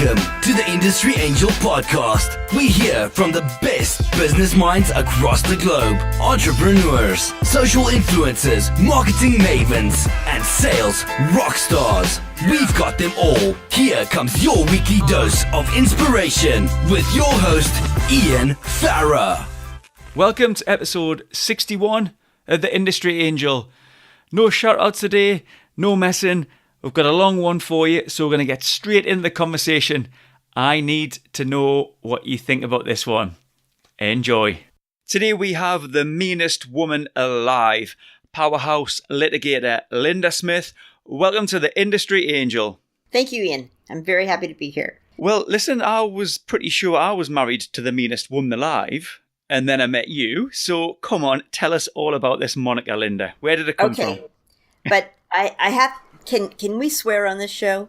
Welcome to the Industry Angel Podcast. We hear from the best business minds across the globe. Entrepreneurs, social influencers, marketing mavens, and sales rock stars. We've got them all. Here comes your weekly dose of inspiration with your host, Ian Farah. Welcome to episode 61 of the Industry Angel. No shout outs today, no messing. We've got a long one for you, so we're going to get straight into the conversation. I need to know what you think about this one. Enjoy. Today we have the meanest woman alive, powerhouse litigator Linda Smith. Welcome to the Industry Angel. Thank you, Ian. I'm very happy to be here. Well, listen, I was pretty sure I was married to the meanest woman alive, and then I met you. So come on, tell us all about this moniker, Linda. Where did it come from? But I have... Can we swear on this show?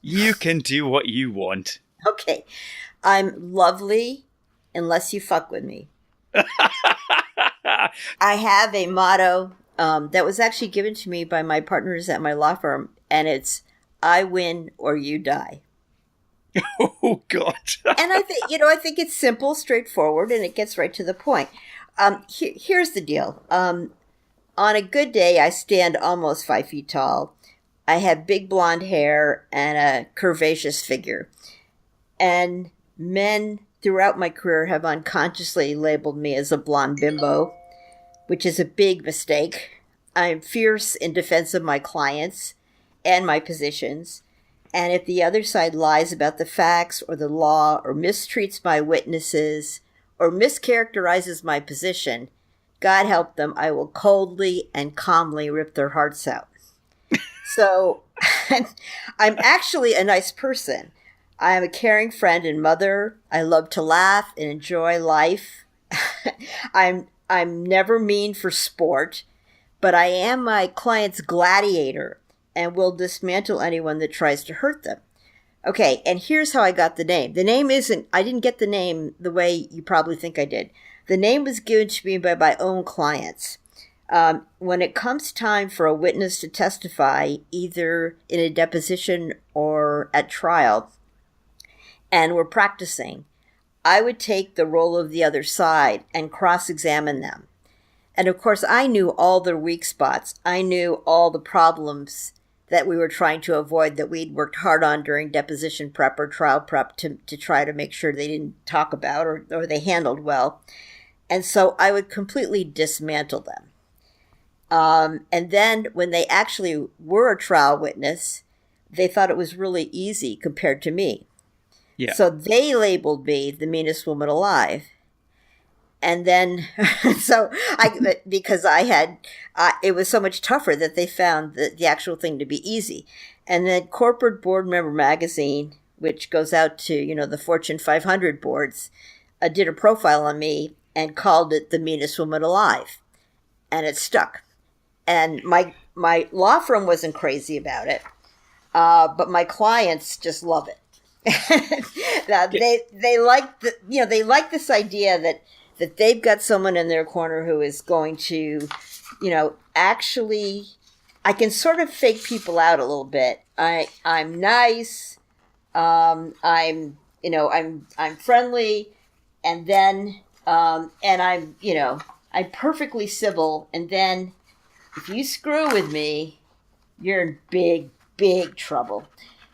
You can do what you want. Okay. I'm lovely unless you fuck with me. I have a motto that was actually given to me by my partners at my law firm, and it's, I win or you die. Oh, God. And I think it's simple, straightforward, and it gets right to the point. Here's the deal. On a good day, I stand almost 5 feet tall. I have big blonde hair and a curvaceous figure. And men throughout my career have unconsciously labeled me as a blonde bimbo, which is a big mistake. I'm fierce in defense of my clients and my positions. And if the other side lies about the facts or the law or mistreats my witnesses or mischaracterizes my position, God help them, I will coldly and calmly rip their hearts out. So I'm actually a nice person. I'm a caring friend and mother. I love to laugh and enjoy life. I'm never mean for sport, but I am my client's gladiator and will dismantle anyone that tries to hurt them. Okay, and here's how I got the name. I didn't get the name the way you probably think I did. The name was given to me by my own clients. When it comes time for a witness to testify, either in a deposition or at trial, and we're practicing, I would take the role of the other side and cross-examine them. And of course, I knew all their weak spots. I knew all the problems that we were trying to avoid, that we'd worked hard on during deposition prep or trial prep to try to make sure they didn't talk about or they handled well. And so I would completely dismantle them. And then when they actually were a trial witness, they thought it was really easy compared to me. Yeah. So they labeled me the meanest woman alive. And then, because it was so much tougher that they found the actual thing to be easy. And then Corporate Board Member Magazine, which goes out to, the Fortune 500 boards, did a profile on me and called it the meanest woman alive. And it stuck. And my law firm wasn't crazy about it, but my clients just love it. They like this idea that they've got someone in their corner who is going to, actually, I can sort of fake people out a little bit. I'm nice, I'm friendly, and then and I'm perfectly civil, and then if you screw with me, you're in big, big trouble.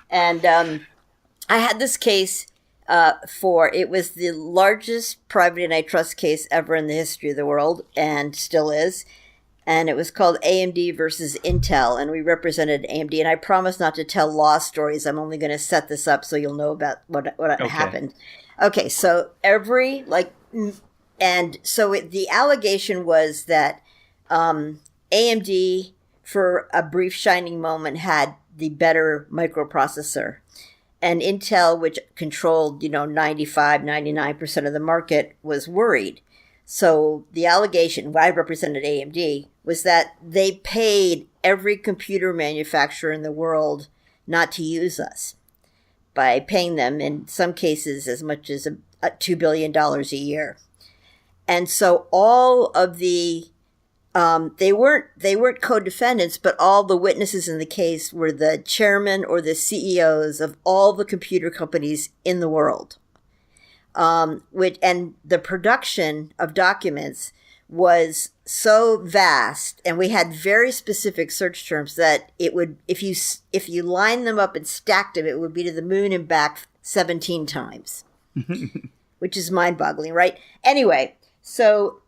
And I had this case it was the largest private antitrust case ever in the history of the world, and still is. And it was called AMD versus Intel, and we represented AMD. And I promise not to tell law stories. I'm only going to set this up so you'll know about what happened. Okay, so the allegation was that AMD, for a brief shining moment, had the better microprocessor. And Intel, which controlled, 99% of the market, was worried. So the allegation, I represented AMD, was that they paid every computer manufacturer in the world not to use us by paying them, in some cases, as much as $2 billion a year. And so all of the They weren't co-defendants, but all the witnesses in the case were the chairman or the CEOs of all the computer companies in the world. And the production of documents was so vast, and we had very specific search terms that it would, if you line them up and stacked them, it would be to the moon and back 17 times, which is mind-boggling, right? Anyway, so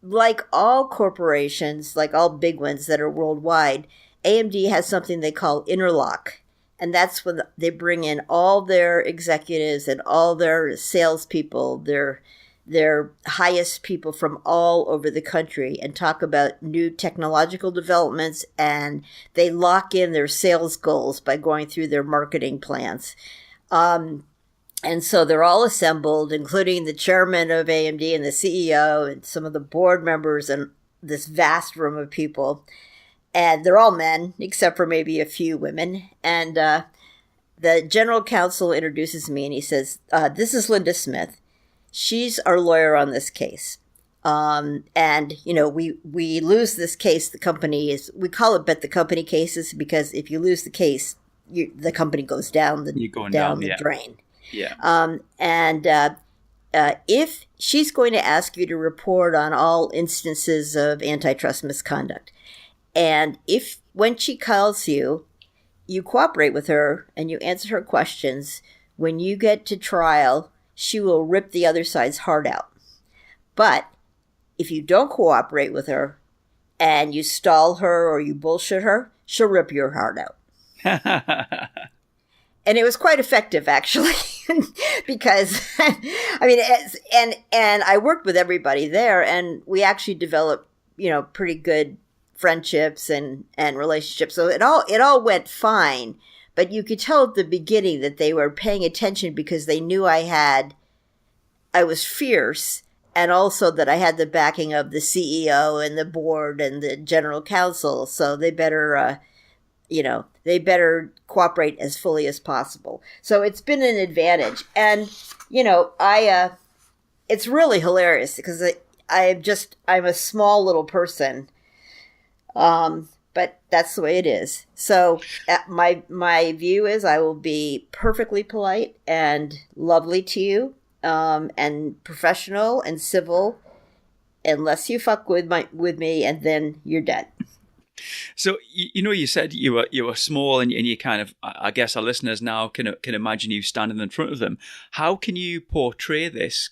like all corporations, like all big ones that are worldwide, AMD has something they call interlock. And that's when they bring in all their executives and all their salespeople, their highest people from all over the country, and talk about new technological developments, and they lock in their sales goals by going through their marketing plans. And so they're all assembled, including the chairman of AMD and the CEO and some of the board members and this vast room of people. And they're all men, except for maybe a few women. And the general counsel introduces me, and he says, this is Linda Smith. She's our lawyer on this case. And, we lose this case. The company we call it bet the company cases, because if you lose the case, the company goes down the drain. Yeah. If she's going to ask you to report on all instances of antitrust misconduct, and if when she calls you, you cooperate with her and you answer her questions, when you get to trial, she will rip the other side's heart out. But if you don't cooperate with her and you stall her or you bullshit her, she'll rip your heart out. And it was quite effective, actually, because, and I worked with everybody there, and we actually developed, pretty good friendships and relationships. So it all went fine, but you could tell at the beginning that they were paying attention because they knew I was fierce, and also that I had the backing of the CEO and the board and the general counsel. So they better, they better cooperate as fully as possible. So it's been an advantage. And, it's really hilarious because I'm a small little person. But that's the way it is. So my view is I will be perfectly polite and lovely to you, and professional and civil, unless you fuck with me, and then you're dead. So, you said you were small, and you kind of, I guess our listeners now can imagine you standing in front of them. How can you portray this,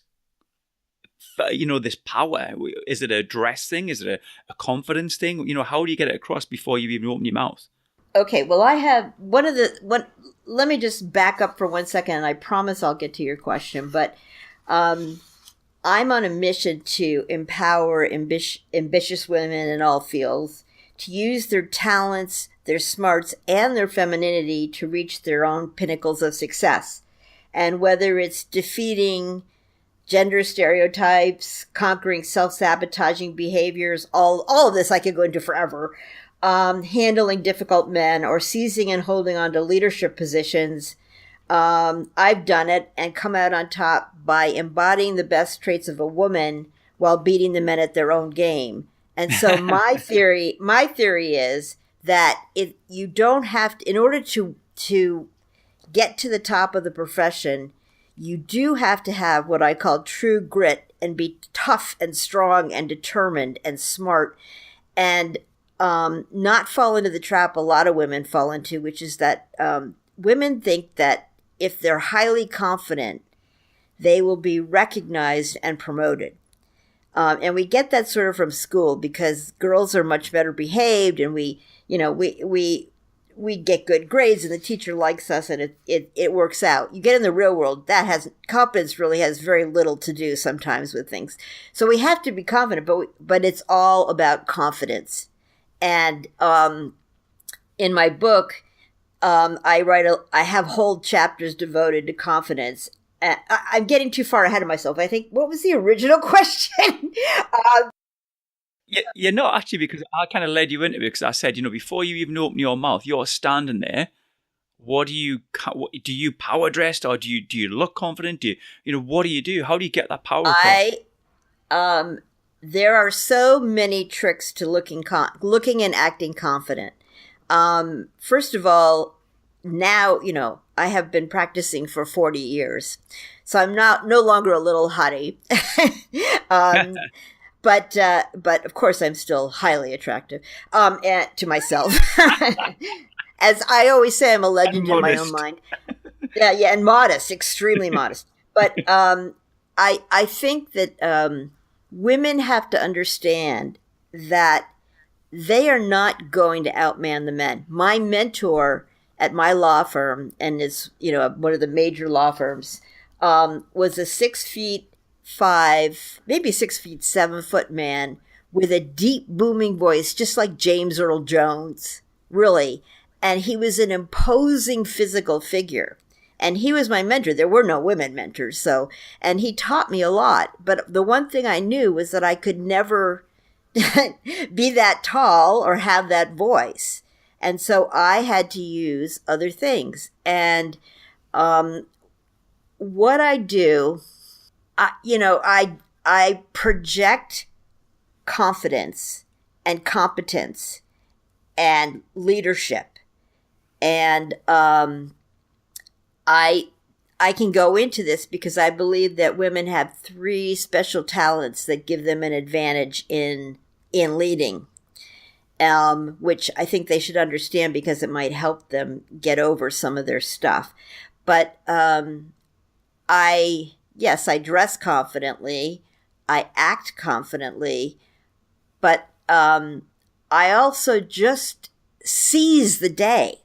this power? Is it a dress thing? Is it a confidence thing? How do you get it across before you even open your mouth? Okay, well, I have let me just back up for 1 second, and I promise I'll get to your question. But I'm on a mission to empower ambitious women in all fields to use their talents, their smarts, and their femininity to reach their own pinnacles of success. And whether it's defeating gender stereotypes, conquering self-sabotaging behaviors, all of this I could go into forever, handling difficult men, or seizing and holding on to leadership positions, I've done it and come out on top by embodying the best traits of a woman while beating the men at their own game. And so my theory is that you don't have to, in order to get to the top of the profession, you do have to have what I call true grit and be tough and strong and determined and smart, and not fall into the trap a lot of women fall into, which is that women think that if they're highly confident, they will be recognized and promoted. And we get that sort of from school because girls are much better behaved, and we get good grades, and the teacher likes us, and it works out. You get in the real world, confidence really has very little to do sometimes with things. So we have to be confident, but it's all about confidence. And in my book, I have whole chapters devoted to confidence. I'm getting too far ahead of myself. I think, what was the original question? You're not actually, because I kind of led you into it, because I said, before you even open your mouth, you're standing there. Do you power dress, or do you look confident? What do you do? How do you get that power across? there are so many tricks to looking and acting confident. First of all, now, I have been practicing for 40 years, so I'm no longer a little hottie. But of course I'm still highly attractive, to myself. As I always say, I'm a legend in my own mind. Yeah, and modest, extremely modest. But I think that women have to understand that they are not going to outman the men. My mentor at my law firm, and is one of the major law firms, was a 6'5", maybe 6'7" man with a deep booming voice, just like James Earl Jones, really. And he was an imposing physical figure. And he was my mentor. There were no women mentors. And he taught me a lot. But the one thing I knew was that I could never be that tall or have that voice. And so I had to use other things. And what I do, I project confidence and competence and leadership. And I can go into this because I believe that women have 3 special talents that give them an advantage in leading, which I think they should understand because it might help them get over some of their stuff. But I dress confidently, I act confidently, but I also just seize the day.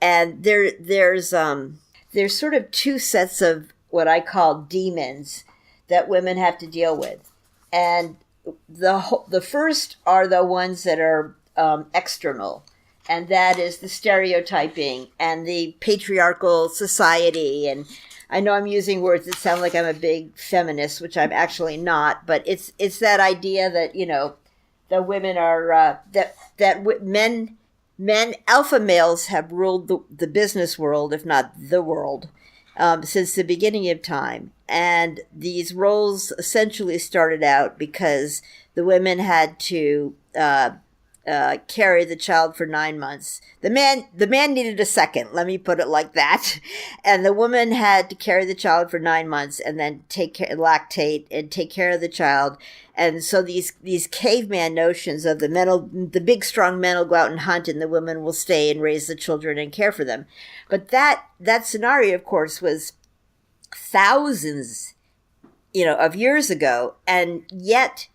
And there's sort of 2 sets of what I call demons that women have to deal with. And the first are the ones that are external, and that is the stereotyping and the patriarchal society. And I know I'm using words that sound like I'm a big feminist, which I'm actually not, but it's that idea that, the women are, that men, alpha males have ruled the business world, if not the world, since the beginning of time. And these roles essentially started out because the women had to carry the child for 9 months. The man needed a second, let me put it like that. And the woman had to carry the child for 9 months and then lactate and take care of the child. And so these caveman notions of the big strong men will go out and hunt and the women will stay and raise the children and care for them. But that scenario, of course, was thousands, of years ago. And yet,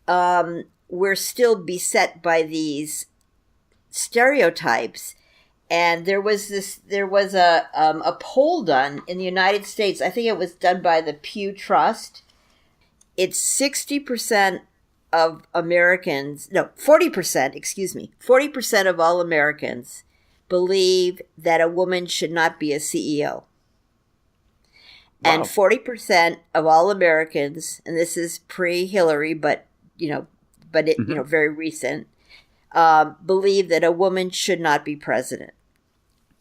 we're still beset by these stereotypes. And there was a poll done in the United States. I think it was done by the Pew Trust. It's 60% of Americans, no, 40%, 40% of all Americans believe that a woman should not be a CEO. Wow. And 40% of all Americans, and this is pre-Hillary, but very recent, believe that a woman should not be president.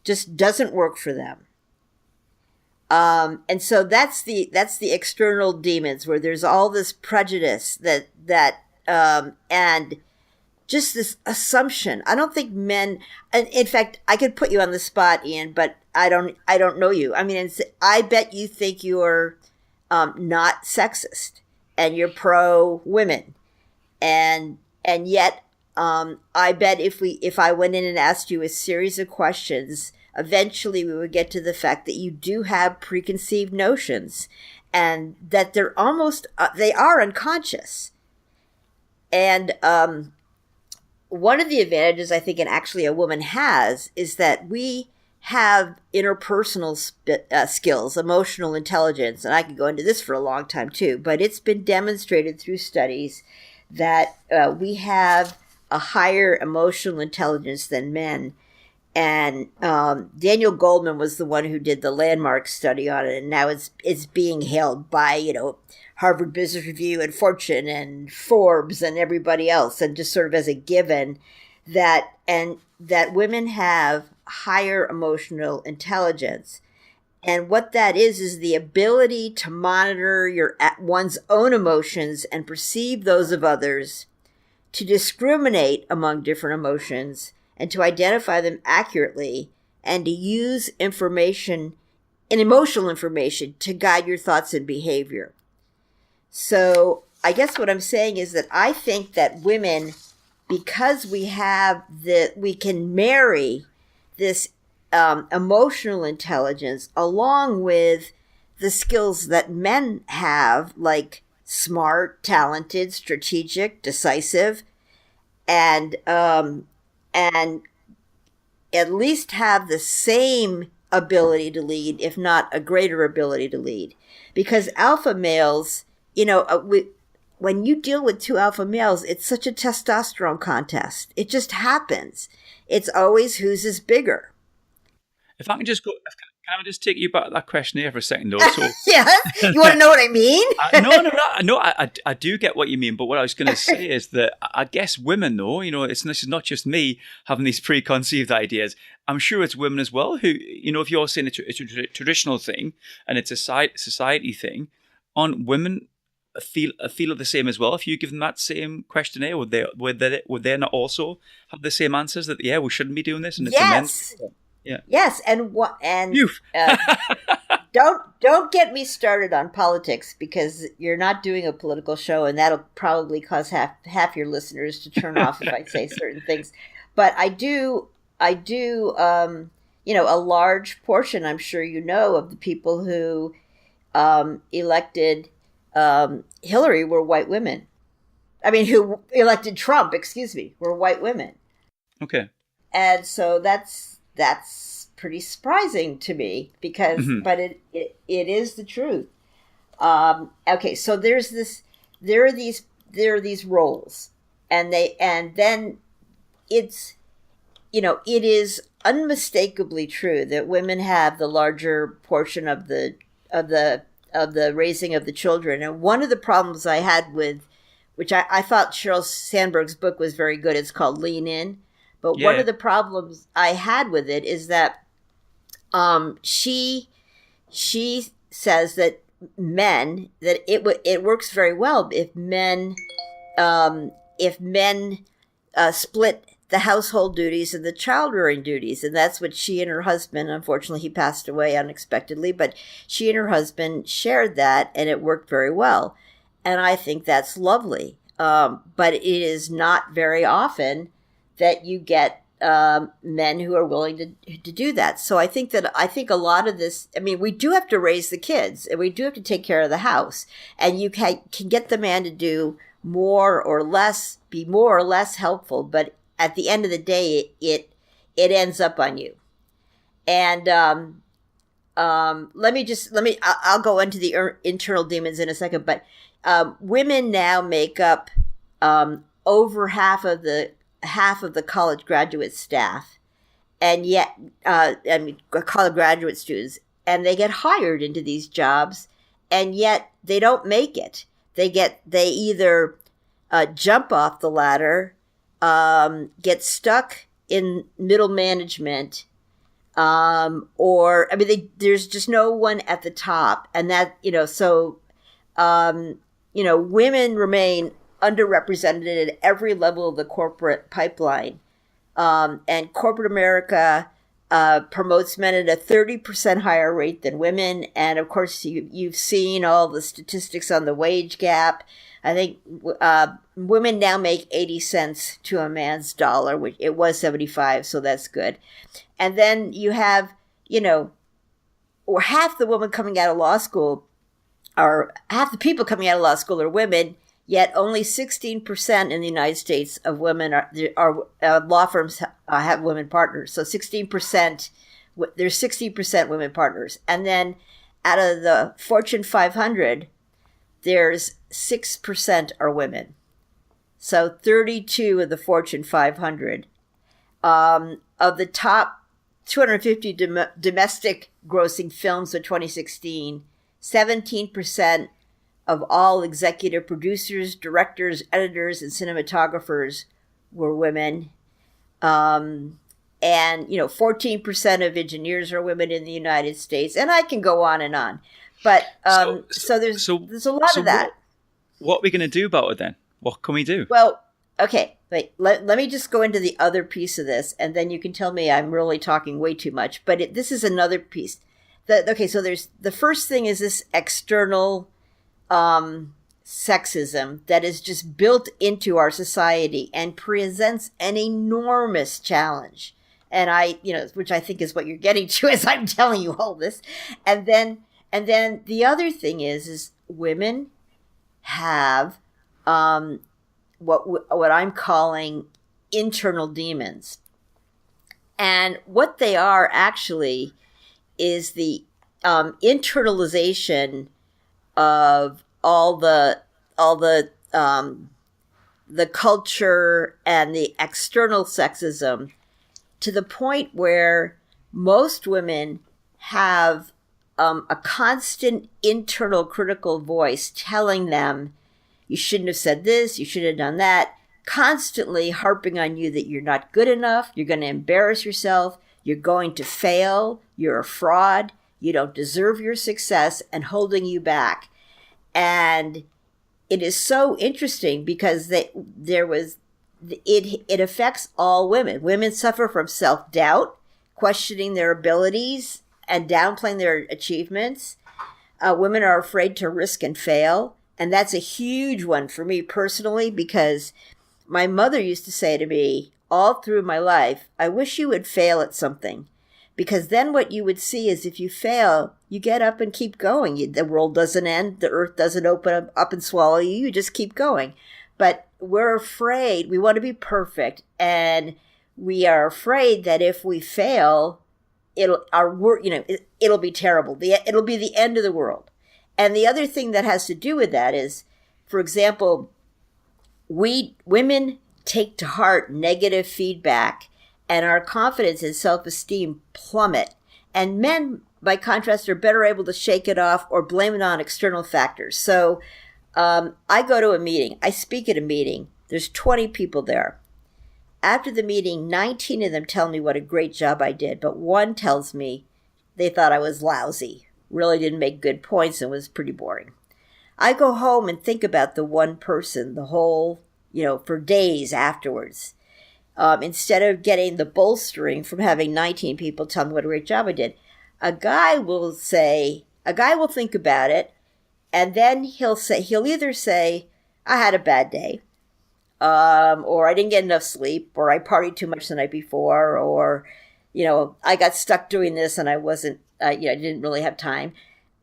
Just doesn't work for them. And so that's the external demons, where there's all this prejudice and just this assumption. I don't think men, and in fact, I could put you on the spot, Ian, but I don't know you. I mean, I bet you think you're not sexist and you're pro women, and yet I bet if I went in and asked you a series of questions, eventually we would get to the fact that you do have preconceived notions and that they're they are unconscious. And one of the advantages I think, and actually a woman has, is that we have interpersonal skills, emotional intelligence, and I could go into this for a long time too, but it's been demonstrated through studies that we have a higher emotional intelligence than men. And Daniel Goldman was the one who did the landmark study on it, and now it's being hailed by Harvard Business Review and Fortune and Forbes and everybody else, and just sort of as a given that women have higher emotional intelligence. And what that is the ability to monitor one's own emotions and perceive those of others, to discriminate among different emotions, and to identify them accurately, and to use information and emotional information to guide your thoughts and behavior. So I guess what I'm saying is that I think that women, because we can marry this emotional intelligence along with the skills that men have, like smart, talented, strategic, decisive, and at least have the same ability to lead, if not a greater ability to lead. Because alpha males, when you deal with two alpha males, it's such a testosterone contest. It just happens. It's always whose is bigger. If I can just can I just take you back to that question here for a second also? Yes? You want to know what I mean? No, I do get what you mean, but what I was going to say is that I guess women, though, this is not just me having these preconceived ideas. I'm sure it's women as well who, if you're saying it's a traditional thing and it's a society thing, aren't women feel the same as well? If you give them that same questionnaire, would they not also have the same answers that, yeah, we shouldn't be doing this? And it's yes. Yeah. Yes, and don't get me started on politics, because you're not doing a political show, and that'll probably cause half your listeners to turn off if I say certain things. But I do. A large portion, I'm sure of the people who elected Hillary were white women. I mean, who elected Trump? Excuse me, were white women. Okay. And so that's pretty surprising to me, because, but it is the truth. Okay, so there are these roles, and then it's, it is unmistakably true that women have the larger portion of the raising of the children. And one of the problems I had with, which I thought Sheryl Sandberg's book was very good, it's called Lean In. But one of the problems I had with it is that she says that it works very well if men split the household duties and the child rearing duties. And that's what she and her husband, unfortunately he passed away unexpectedly, but she and her husband shared that, and it worked very well. And I think that's lovely. But it is not very often that you get men who are willing to do that. So I think a lot of this, I mean, we do have to raise the kids, and we do have to take care of the house, and you can get the man to do more or less, be more or less helpful, but at the end of the day, it ends up on you. And I'll go into the internal demons in a second, but women now make up over half of the college graduate staff, and yet college graduate students, and they get hired into these jobs, and yet they don't make it. They either jump off the ladder, get stuck in middle management, or there's just no one at the top, and that women remain underrepresented at every level of the corporate pipeline. And corporate America promotes men at a 30% higher rate than women. And of course, you've seen all the statistics on the wage gap. I think women now make 80 cents to a man's dollar, which it was 75, so that's good. And then you have, or half the women coming out of law school, or half the people coming out of law school are women. Yet only 16% in the United States of women are law firms have women partners. So 16%, there's 60% women partners. And then out of the Fortune 500, there's 6% are women. So 32 of the Fortune 500. Of the top 250 domestic grossing films of 2016, 17% of all executive producers, directors, editors, and cinematographers were women. and 14% of engineers are women in the United States, and I can go on and on. But so there's a lot of that. What are we going to do about it then? What can we do? Well, okay, wait. Let me just go into the other piece of this, and then you can tell me I'm really talking way too much. But this is another piece. So there's the first thing is this external sexism that is just built into our society and presents an enormous challenge. And which I think is what you're getting to as I'm telling you all this. And then the other thing is women have what I'm calling internal demons. And what they are actually is the internalization of all the culture and the external sexism, to the point where most women have a constant internal critical voice telling them, you shouldn't have said this, you should have done that, constantly harping on you that you're not good enough, you're going to embarrass yourself, you're going to fail, you're a fraud, you don't deserve your success, and holding you back. And it is so interesting because it affects all women. Women suffer from self-doubt, questioning their abilities, and downplaying their achievements. Women are afraid to risk and fail. And that's a huge one for me personally, because my mother used to say to me all through my life, I wish you would fail at something. Because then what you would see is if you fail, you get up and keep going. The world doesn't end. The earth doesn't open up and swallow you. You just keep going. But we're afraid. We want to be perfect. And we are afraid that if we fail, it'll be terrible. It'll be the end of the world. And the other thing that has to do with that is, for example, women take to heart negative feedback, and our confidence and self-esteem plummet. And men, by contrast, are better able to shake it off or blame it on external factors. So I go to a meeting. I speak at a meeting. There's 20 people there. After the meeting, 19 of them tell me what a great job I did, but one tells me they thought I was lousy, really didn't make good points, and was pretty boring. I go home and think about the one person, the whole, for days afterwards. Instead of getting the bolstering from having 19 people tell me what a great job I did, a guy will think about it, and then he'll either say, I had a bad day, or I didn't get enough sleep, or I partied too much the night before, or, I got stuck doing this and I wasn't, I didn't really have time.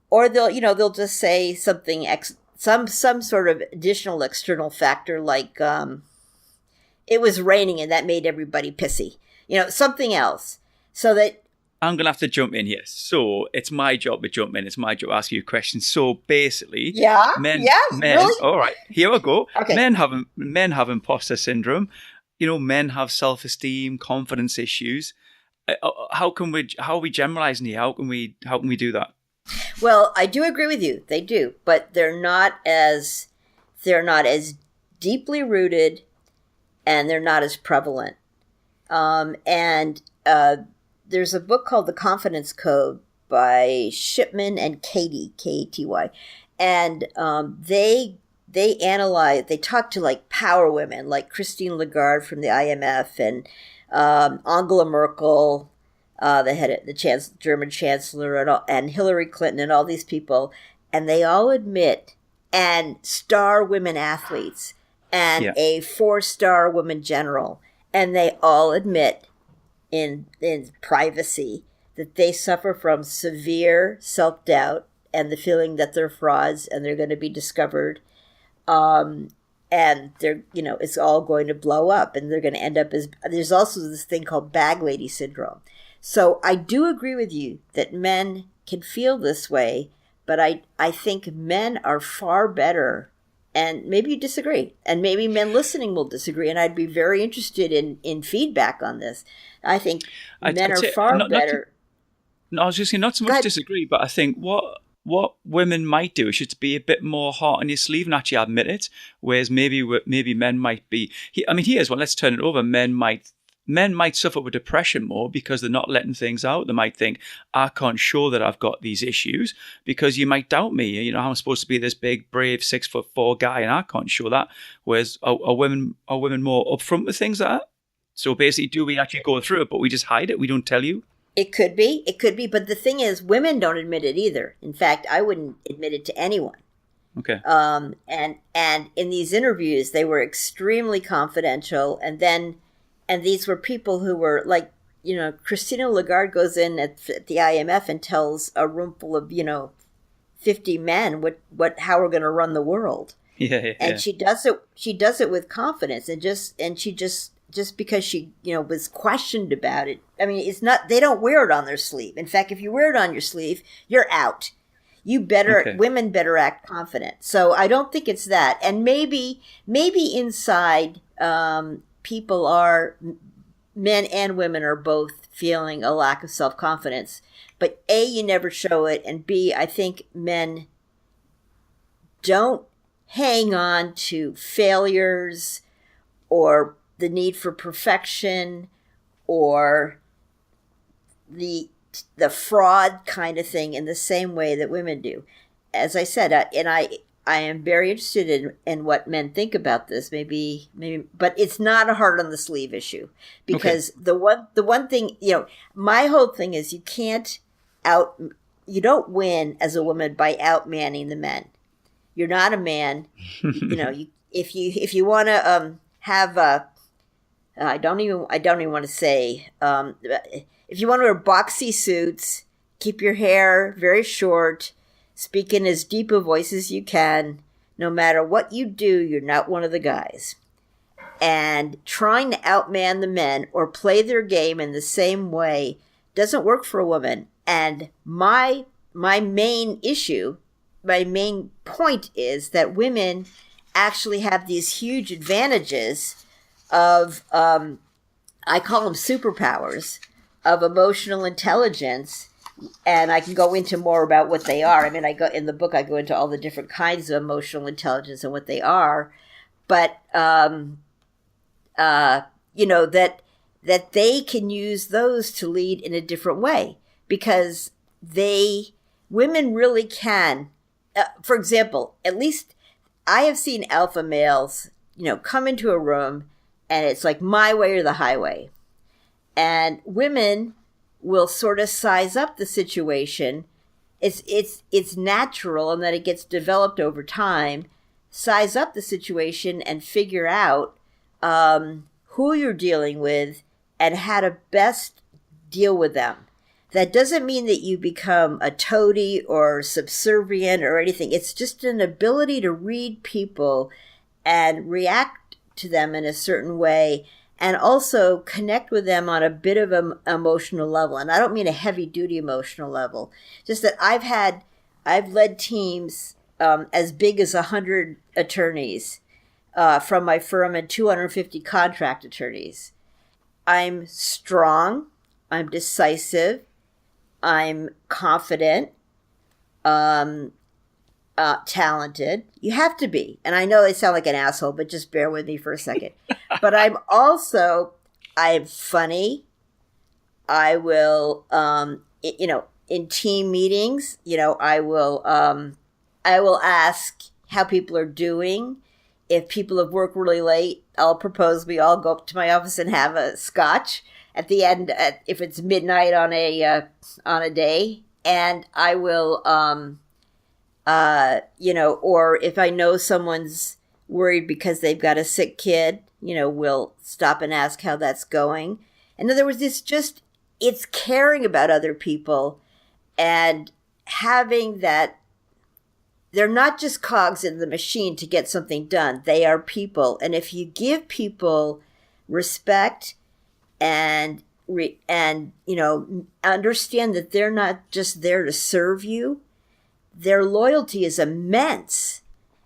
Or they'll just say something, some sort of additional external factor, like, it was raining and that made everybody pissy, something else. So that I'm going to have to jump in here. So it's my job to jump in. It's my job to ask you a question. So basically, men, really? All right, here we go. Okay. Men have imposter syndrome. Men have self-esteem, confidence issues. How are we generalizing here? How can we do that? Well, I do agree with you. They do, but they're not as deeply rooted, and they're not as prevalent. There's a book called The Confidence Code by Shipman and Katie, K-A-T-Y. And they talk to like power women like Christine Lagarde from the IMF, and Angela Merkel, the German chancellor, and Hillary Clinton, and all these people. And they all admit, and star women athletes, and a 4-star woman general, and they all admit in privacy that they suffer from severe self-doubt and the feeling that they're frauds and they're going to be discovered, and they're it's all going to blow up, and they're going to end up as. There's also this thing called bag lady syndrome. So I do agree with you that men can feel this way, but I think men are far better. And maybe you disagree, and maybe men listening will disagree, and I'd be very interested in feedback on this. I think men are far better. I was just saying, not so much disagree, but I think what women might do is just be a bit more heart on your sleeve and actually admit it, whereas maybe men might be. Here's one. Let's turn it over. Men might men might suffer with depression more because they're not letting things out. They might think, I can't show that I've got these issues because you might doubt me. You know, I'm supposed to be this big, brave 6'4" guy, and I can't show that. Whereas are women more upfront with things like that? So basically, do we actually go through it, but we just hide it? We don't tell you? It could be. But the thing is, women don't admit it either. In fact, I wouldn't admit it to anyone. Okay. And in these interviews, they were extremely confidential. And these were people who were like, you know, Christina Lagarde goes in at the IMF and tells a room full of, 50 men how we're going to run the world. Yeah. And she does it with confidence, and she just because she, was questioned about it. I mean, they don't wear it on their sleeve. In fact, if you wear it on your sleeve, you're out. Women better act confident. So I don't think it's that. And maybe inside, people are, men and women are both feeling a lack of self-confidence. But A, you never show it. And B, I think men don't hang on to failures or the need for perfection or the fraud kind of thing in the same way that women do. As I said, and I am very interested in what men think about this. Maybe, but it's not a heart on the sleeve issue, because the one thing, my whole thing is you don't win as a woman by outmanning the men. You're not a man. If you want to have a, I don't even want to say, if you want to wear boxy suits, keep your hair very short, speak in as deep a voice as you can, no matter what you do, you're not one of the guys. And trying to outman the men or play their game in the same way doesn't work for a woman. And my main point is that women actually have these huge advantages of, I call them superpowers, of emotional intelligence. And I can go into more about what they are. I mean, in the book, I go into all the different kinds of emotional intelligence and what they are. But, that they can use those to lead in a different way, because women really can. For example, at least I have seen alpha males, come into a room and it's like my way or the highway. And women will sort of size up the situation. It's natural, and that it gets developed over time. Size up the situation and figure out who you're dealing with and how to best deal with them. That doesn't mean that you become a toady or subservient or anything. It's just an ability to read people and react to them in a certain way, and also connect with them on a bit of an emotional level. And I don't mean a heavy duty emotional level, just that I've led teams as big as 100 attorneys from my firm and 250 contract attorneys. I'm strong. I'm decisive. I'm confident. Talented. You have to be. And I know they sound like an asshole, but just bear with me for a second. But I'm funny. I will, in team meetings, I will ask how people are doing. If people have worked really late, I'll propose we all go up to my office and have a scotch at the end, if it's midnight on a day. And I will, or if I know someone's worried because they've got a sick kid, we'll stop and ask how that's going. In other words, it's caring about other people and having that. They're not just cogs in the machine to get something done. They are people. And if you give people respect and understand that they're not just there to serve you, their loyalty is immense,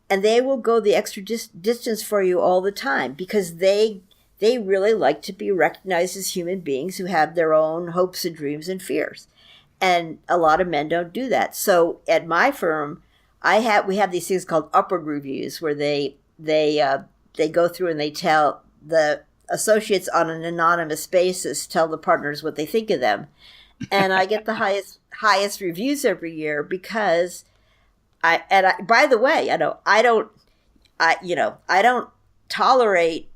and they will go the extra distance for you all the time, because they really like to be recognized as human beings who have their own hopes and dreams and fears. And a lot of men don't do that. So at my firm, we have these things called upward reviews, where they go through and they tell associates on an anonymous basis tell the partners what they think of them. And I get the highest reviews every year because by the way, I don't tolerate,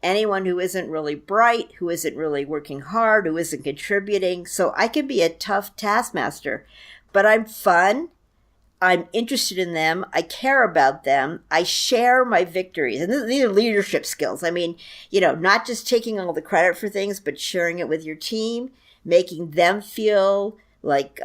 anyone who isn't really bright, who isn't really working hard, who isn't contributing. So I can be a tough taskmaster, but I'm fun. I'm interested in them. I care about them. I share my victories. And these are leadership skills. I mean, not just taking all the credit for things, but sharing it with your team, making them feel like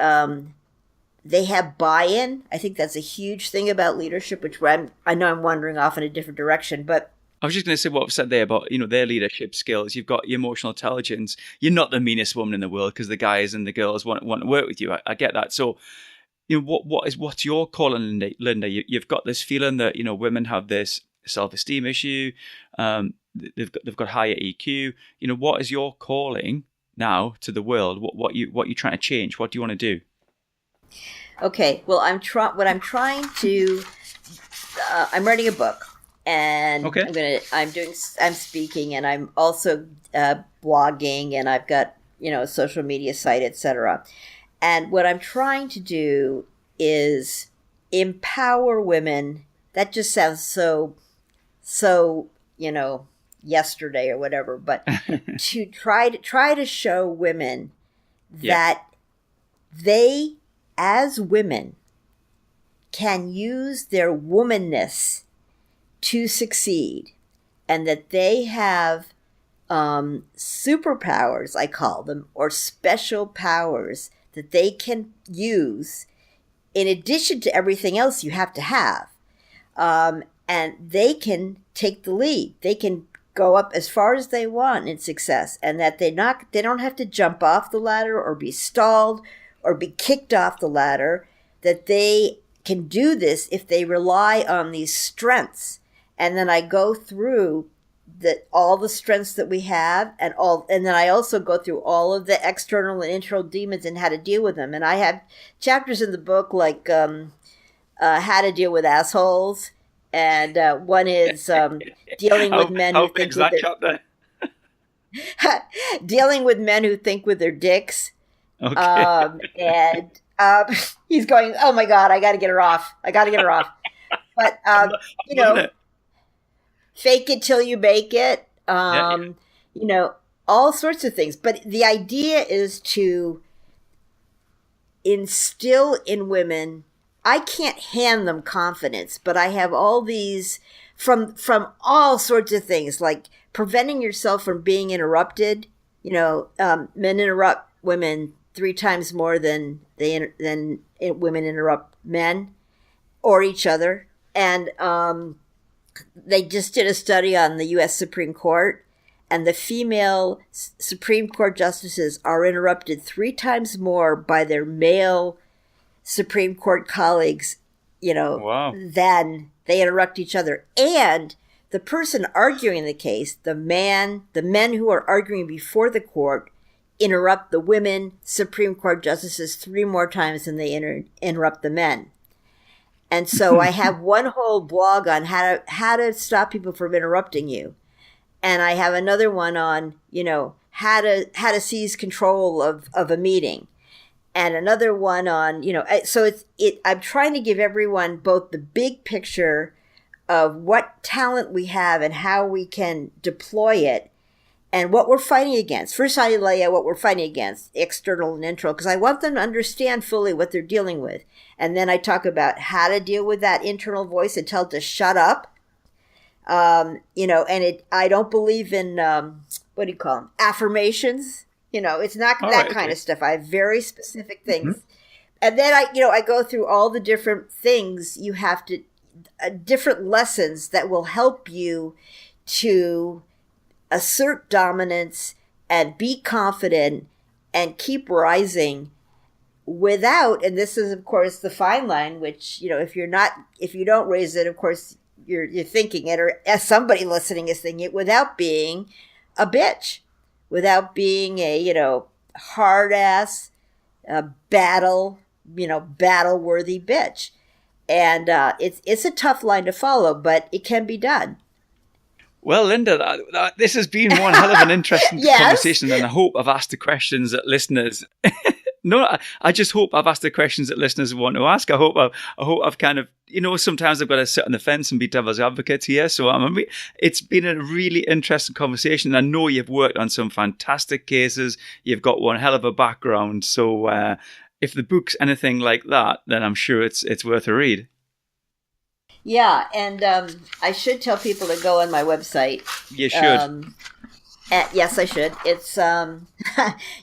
they have buy-in. I think that's a huge thing about leadership, which I know I'm wandering off in a different direction, but I was just going to say what I've said there about, their leadership skills. You've got your emotional intelligence. You're not the meanest woman in the world because the guys and the girls want to work with you. I get that. So, what's your calling, Linda? You've got this feeling that, women have this self-esteem issue. They've got higher EQ. What is your calling now to the world? What you trying to change? What do you want to do? Okay. Well, I'm writing a book. And okay. I'm speaking, and I'm also blogging, and I've got, a social media site, etc. And what I'm trying to do is empower women. That just sounds so, yesterday or whatever, but to try to show women that they, as women, can use their womanness to succeed, and that they have superpowers, I call them, or special powers that they can use in addition to everything else you have to have. And they can take the lead. They can go up as far as they want in success, and that they don't have to jump off the ladder or be stalled or be kicked off the ladder, that they can do this if they rely on these strengths. And then I go through all the strengths that we have, and then I also go through all of the external and internal demons and how to deal with them. And I have chapters in the book like how to deal with assholes, and one is dealing with men who think with their dealing with men who think with their dicks. Okay. And he's going, oh my God, I got to get her off. But fake it till you make it, all sorts of things. But the idea is to instill in women, I can't hand them confidence, but I have all these from all sorts of things, like preventing yourself from being interrupted. Men interrupt women 3 times more than women interrupt men or each other. And they just did a study on the U.S. Supreme Court, and the female Supreme Court justices are interrupted 3 times more by their male Supreme Court colleagues, than they interrupt each other. And the person arguing the case, the men who are arguing before the court, interrupt the women Supreme Court justices 3 more times than they interrupt the men. And so I have one whole blog on how to stop people from interrupting you. And I have another one on, how to seize control of a meeting. And another one on, so I'm trying to give everyone both the big picture of what talent we have and how we can deploy it and what we're fighting against. First, I lay out what we're fighting against, external and internal, because I want them to understand fully what they're dealing with. And then I talk about how to deal with that internal voice and tell it to shut up. I don't believe in, what do you call them? Affirmations. It's not that kind of stuff. I have very specific things. Mm-hmm. And then I go through all the different things you have to, different lessons that will help you to assert dominance and be confident and keep rising without, and this is of course the fine line, which, if you don't raise it, of course you're thinking it, or as somebody listening is thinking it, without being a bitch, without being a, hard ass, battle worthy bitch. And it's a tough line to follow, but it can be done. Well, Linda, this has been one hell of an interesting Yes. conversation, and I hope I've asked the questions that listeners. No, I just hope I've asked the questions that listeners want to ask. I hope I've kind of, sometimes I've got to sit on the fence and be devil's advocate here. So it's been a really interesting conversation. I know you've worked on some fantastic cases. You've got one hell of a background. So if the book's anything like that, then I'm sure it's worth a read. Yeah, and I should tell people to go on my website. You should. Yes, I should. It's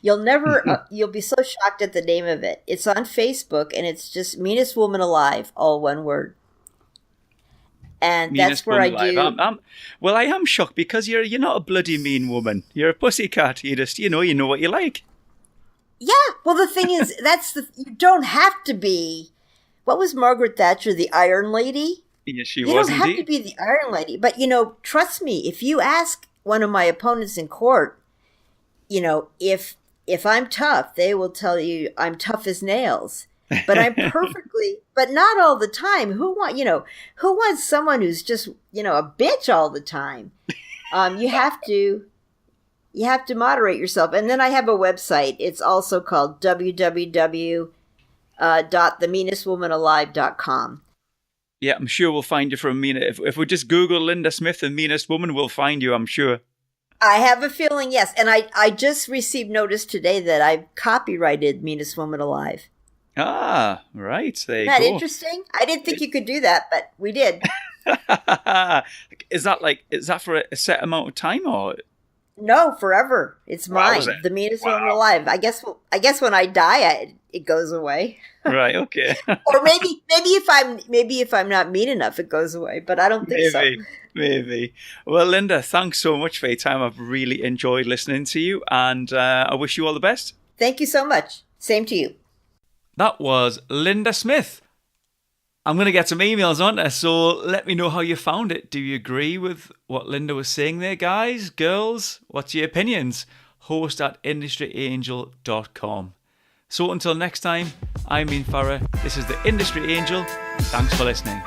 you'll be so shocked at the name of it. It's on Facebook, and it's just Meanest Woman Alive, all one word. And Meanest that's where I Woman do. Alive. Well, I am shocked because you're not a bloody mean woman. You're a pussycat. You just you know what you like. Yeah. Well, the thing is, you don't have to be. What was Margaret Thatcher, the Iron Lady? Yes, she You was don't have indeed. to be the Iron Lady, but trust me. If you ask one of my opponents in court, if I'm tough, they will tell you I'm tough as nails. But I'm but not all the time. Who wants someone who's just a bitch all the time? You have to moderate yourself. And then I have a website. It's also called www.themeanestwomanalive.com. Yeah, I'm sure we'll find you from if we just Google Linda Smith and Meanest Woman, we'll find you, I'm sure. I have a feeling, yes. And I just received notice today that I've copyrighted Meanest Woman Alive. Ah, right. There you Isn't that go. interesting? I didn't think you could do that, but we did. Is that for a set amount of time or? No, forever. It's mine. Wowza. The Meanest Woman Alive. I guess when I die, it goes away. Right. Okay. Or maybe if I'm not mean enough, it goes away. But I don't think so. Maybe. Well, Linda, thanks so much for your time. I've really enjoyed listening to you, and I wish you all the best. Thank you so much. Same to you. That was Linda Smith. I'm going to get some emails on her, so let me know how you found it. Do you agree with what Linda was saying there, guys? Girls, what's your opinions? host@industryangel.com. So until next time, I'm Ian Farrer. This is the Industry Angel. Thanks for listening.